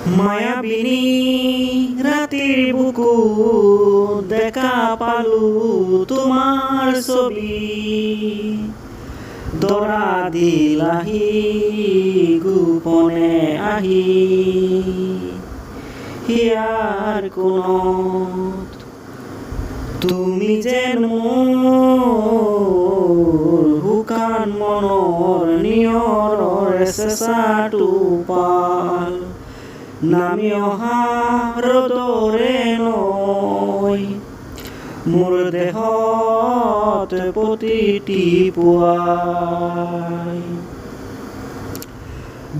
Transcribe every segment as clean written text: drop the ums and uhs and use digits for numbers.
মায়াবিনী ৰাতিৰ বুকু দেখা পালো তোমাৰ ছবি দৰা দিলাহি গোপনে আহি হিয়াৰ কোণত তুমি যেন মোৰ শুকান মনৰ নিয়ৰৰ চেঁচাটো পাল নামি অহা ৰ'দৰে নৈ মোৰ দেহত প্ৰতিটি পুৱাই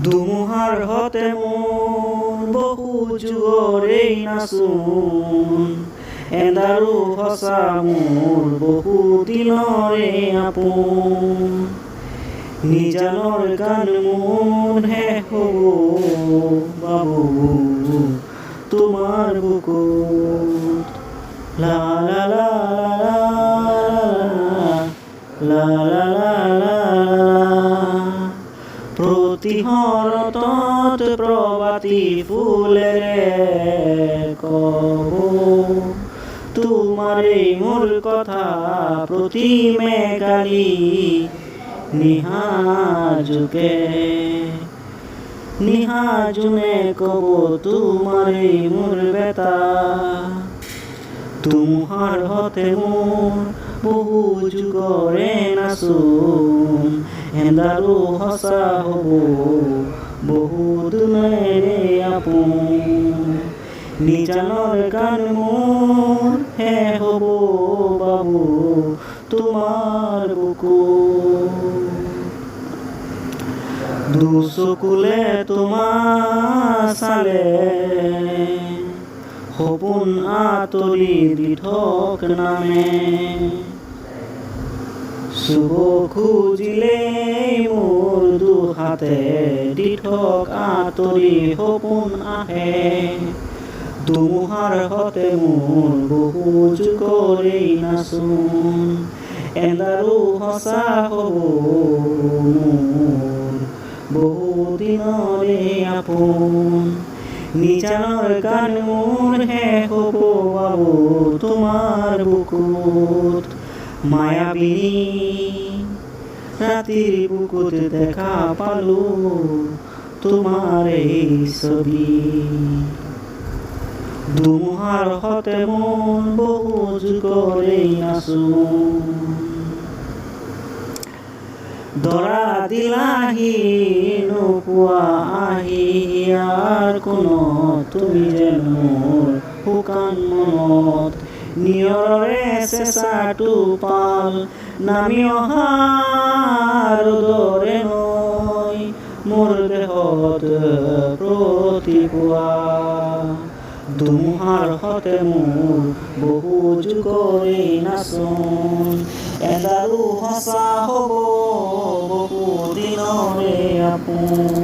ধুমুহাৰ হতে মোৰ বহু জোৰেই নাচোন এন্ধাৰো সঁচা মোৰ বহু দিনৰে আপোন নিজানৰ গান মোৰ শেষ হ'ব বাবু তোমাৰ বুকুত লা লা লা লা লা লা লা প্ৰতিহৰতত প্ৰভাতী ফুলেৰে কব তোমাৰে মোৰ কথা প্ৰতি মেঘালী নিহাজুনে কব তোমাৰে মোৰ বেতা তোমাৰ হতে মোৰ বহু যুগৰে নাচোন এন্ধাৰো সঁচা হ'ব বহু দিনৰে আপোন নিজানৰ গান মোৰ শেষ হ'ব বাবু তোমাৰ বুকুত দুচকুলে তোমাৰ চালে সপোন আঁতৰি দিঠক নামে চুব খুজিলে মোৰ দুহাতে দিঠক আঁতৰি সপোন আহে ধুমুহাৰ হতে মোৰ বহু যুগৰে নাচোন এন্ধাৰো সঁচা হ'ব মোৰ বহু দিনৰে আপোন নিজানৰ গান মোৰ শেষ হ'ব বাবু তোমাৰ বুকুত মায়াবিনী ৰাতিৰ বুকুত দেখা পালো তোমাৰ এই ছবি ধুমুহাৰ হতে মোৰ বহু যুগৰে নাচোন দৰা দিলাহি নোপোৱা আহি ইয়াৰ কোণত তুমি যেন মোৰ শুকান মনত নিয়ৰৰে চেঁচাটো পাল নামি অহা ৰ'দৰে নৈ মোৰ দেহত প্ৰতি পুৱা ধুমুহাৰ হতে মোৰ বহু যুগৰে নাচোন এন্ধাৰো সঁচা হ'ব বহু দিনৰে আপোন